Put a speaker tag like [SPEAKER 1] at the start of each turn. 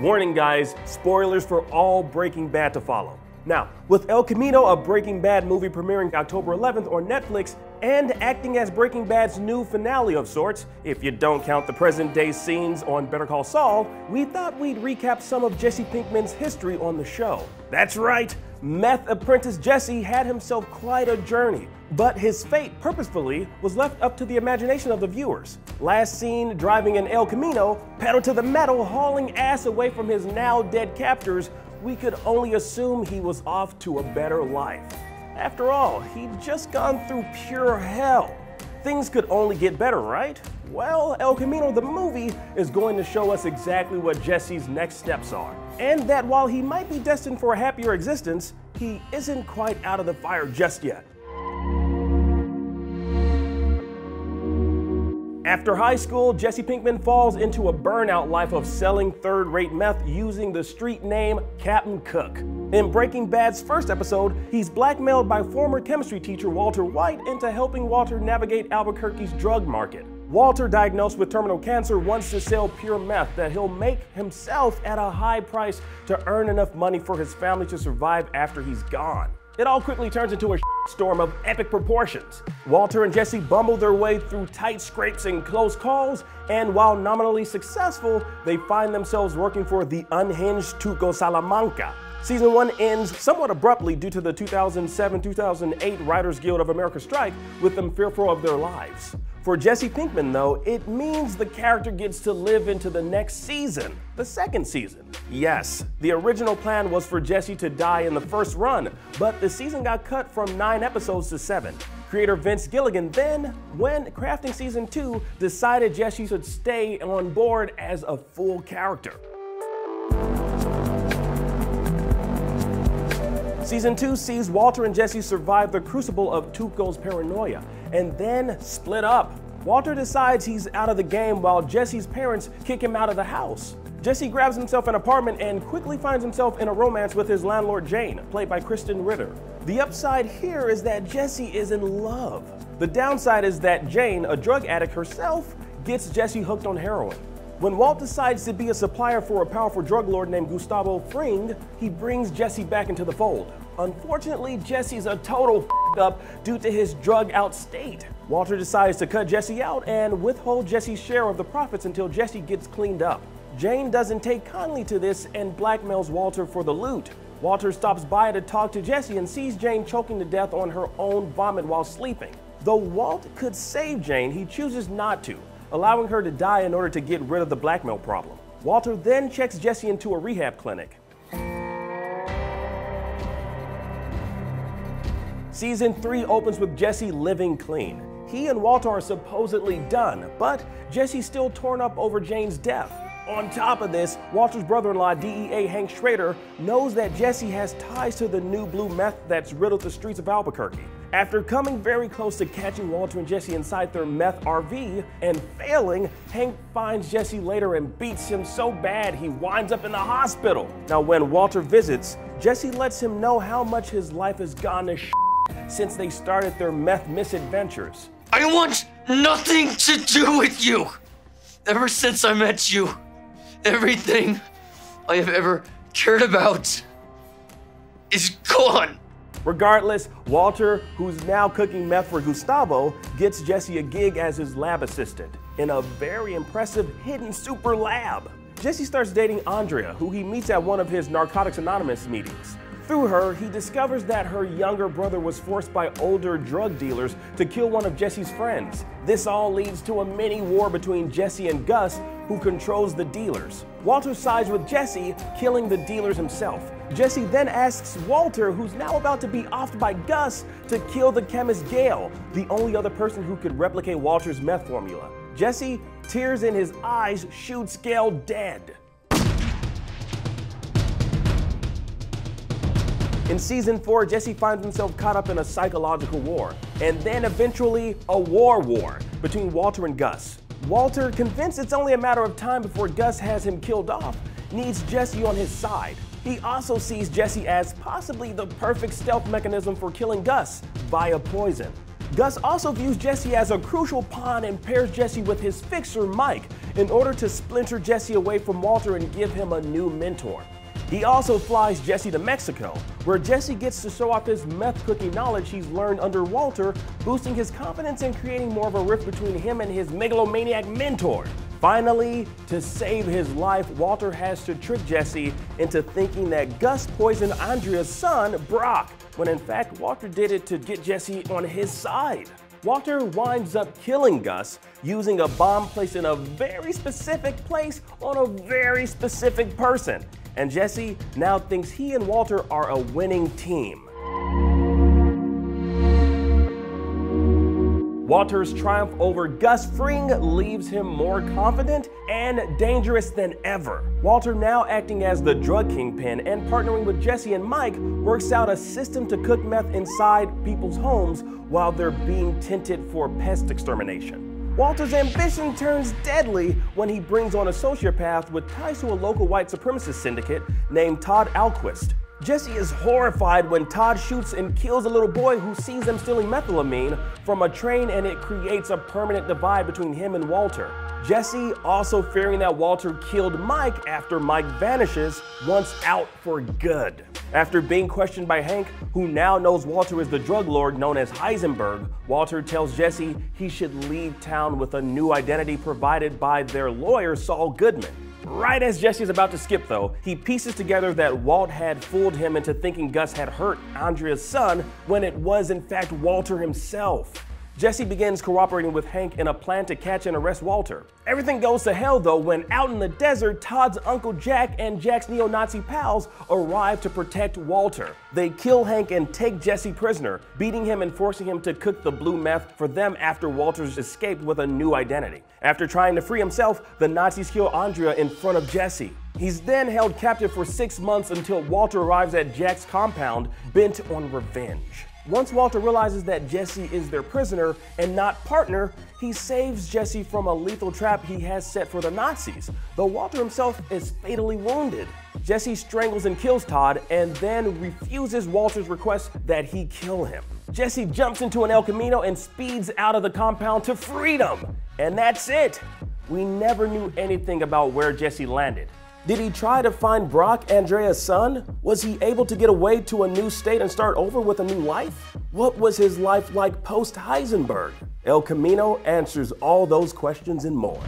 [SPEAKER 1] Warning guys, spoilers for all Breaking Bad to follow. Now, with El Camino, a Breaking Bad movie premiering October 11th on Netflix, and acting as Breaking Bad's new finale of sorts, if you don't count the present-day scenes on Better Call Saul, we thought we'd recap some of Jesse Pinkman's history on the show. That's right, meth apprentice Jesse had himself quite a journey, but his fate, purposefully, was left up to the imagination of the viewers. Last seen driving in El Camino, pedal to the metal, hauling ass away from his now-dead captors, we could only assume he was off to a better life. After all, he'd just gone through pure hell. Things could only get better, right? Well, El Camino the movie is going to show us exactly what Jesse's next steps are. And that while he might be destined for a happier existence, he isn't quite out of the fire just yet. After high school, Jesse Pinkman falls into a burnout life of selling third-rate meth using the street name Captain Cook. In Breaking Bad's first episode, he's blackmailed by former chemistry teacher Walter White into helping Walter navigate Albuquerque's drug market. Walter, diagnosed with terminal cancer, wants to sell pure meth that he'll make himself at a high price to earn enough money for his family to survive after he's gone. It all quickly turns into a storm of epic proportions. Walter and Jesse bumble their way through tight scrapes and close calls, and while nominally successful, they find themselves working for the unhinged Tuco Salamanca. Season 1 ends somewhat abruptly due to the 2007-2008 Writers Guild of America strike, with them fearful of their lives. For Jesse Pinkman, though, it means the character gets to live into the next season, the second season. Yes, the original plan was for Jesse to die in the first run, but the season got cut from 9 episodes to 7. Creator Vince Gilligan then, when crafting season 2, decided Jesse should stay on board as a full character. Season 2 sees Walter and Jesse survive the crucible of Tuco's paranoia, and then split up. Walter decides he's out of the game while Jesse's parents kick him out of the house. Jesse grabs himself an apartment and quickly finds himself in a romance with his landlord Jane, played by Kristen Ritter. The upside here is that Jesse is in love. The downside is that Jane, a drug addict herself, gets Jesse hooked on heroin. When Walt decides to be a supplier for a powerful drug lord named Gustavo Fring, he brings Jesse back into the fold. Unfortunately, Jesse's a total up due to his drug-out state. Walter decides to cut Jesse out and withhold Jesse's share of the profits until Jesse gets cleaned up. Jane doesn't take kindly to this and blackmails Walter for the loot. Walter stops by to talk to Jesse and sees Jane choking to death on her own vomit while sleeping. Though Walt could save Jane, he chooses not to, allowing her to die in order to get rid of the blackmail problem. Walter then checks Jesse into a rehab clinic. Season 3 opens with Jesse living clean. He and Walter are supposedly done, but Jesse's still torn up over Jane's death. On top of this, Walter's brother-in-law, DEA Hank Schrader, knows that Jesse has ties to the new blue meth that's riddled the streets of Albuquerque. After coming very close to catching Walter and Jesse inside their meth RV and failing, Hank finds Jesse later and beats him so bad he winds up in the hospital. Now, when Walter visits, Jesse lets him know how much his life has gone to since they started their meth misadventures.
[SPEAKER 2] I want nothing to do with you. Ever since I met you, everything I have ever cared about is gone.
[SPEAKER 1] Regardless, Walter, who's now cooking meth for Gustavo, gets Jesse a gig as his lab assistant in a very impressive hidden super lab. Jesse starts dating Andrea, who he meets at one of his Narcotics Anonymous meetings. Through her, he discovers that her younger brother was forced by older drug dealers to kill one of Jesse's friends. This all leads to a mini war between Jesse and Gus, who controls the dealers. Walter sides with Jesse, killing the dealers himself. Jesse then asks Walter, who's now about to be offed by Gus, to kill the chemist Gale, the only other person who could replicate Walter's meth formula. Jesse, tears in his eyes, shoots Gale dead. In Season 4, Jesse finds himself caught up in a psychological war, and then eventually a war between Walter and Gus. Walter, convinced it's only a matter of time before Gus has him killed off, needs Jesse on his side. He also sees Jesse as possibly the perfect stealth mechanism for killing Gus via poison. Gus also views Jesse as a crucial pawn and pairs Jesse with his fixer, Mike, in order to splinter Jesse away from Walter and give him a new mentor. He also flies Jesse to Mexico, where Jesse gets to show off his meth cooking knowledge he's learned under Walter, boosting his confidence and creating more of a rift between him and his megalomaniac mentor. Finally, to save his life, Walter has to trick Jesse into thinking that Gus poisoned Andrea's son, Brock, when in fact Walter did it to get Jesse on his side. Walter winds up killing Gus using a bomb placed in a very specific place on a very specific person. And Jesse now thinks he and Walter are a winning team. Walter's triumph over Gus Fring leaves him more confident and dangerous than ever. Walter, now acting as the drug kingpin and partnering with Jesse and Mike, works out a system to cook meth inside people's homes while they're being tinted for pest extermination. Walter's ambition turns deadly when he brings on a sociopath with ties to a local white supremacist syndicate named Todd Alquist. Jesse is horrified when Todd shoots and kills a little boy who sees them stealing methylamine from a train, and it creates a permanent divide between him and Walter. Jesse, also fearing that Walter killed Mike after Mike vanishes, wants out for good. After being questioned by Hank, who now knows Walter is the drug lord known as Heisenberg, Walter tells Jesse he should leave town with a new identity provided by their lawyer, Saul Goodman. Right as Jesse is about to skip though, he pieces together that Walt had fooled him into thinking Gus had hurt Andrea's son when it was in fact Walter himself. Jesse begins cooperating with Hank in a plan to catch and arrest Walter. Everything goes to hell though when out in the desert, Todd's Uncle Jack and Jack's neo-Nazi pals arrive to protect Walter. They kill Hank and take Jesse prisoner, beating him and forcing him to cook the blue meth for them after Walter's escaped with a new identity. After trying to free himself, the Nazis kill Andrea in front of Jesse. He's then held captive for 6 months until Walter arrives at Jack's compound, bent on revenge. Once Walter realizes that Jesse is their prisoner and not partner, he saves Jesse from a lethal trap he has set for the Nazis, though Walter himself is fatally wounded. Jesse strangles and kills Todd and then refuses Walter's request that he kill him. Jesse jumps into an El Camino and speeds out of the compound to freedom. And that's it. We never knew anything about where Jesse landed. Did he try to find Brock, Andrea's son? Was he able to get away to a new state and start over with a new life? What was his life like post-Heisenberg? El Camino answers all those questions and more.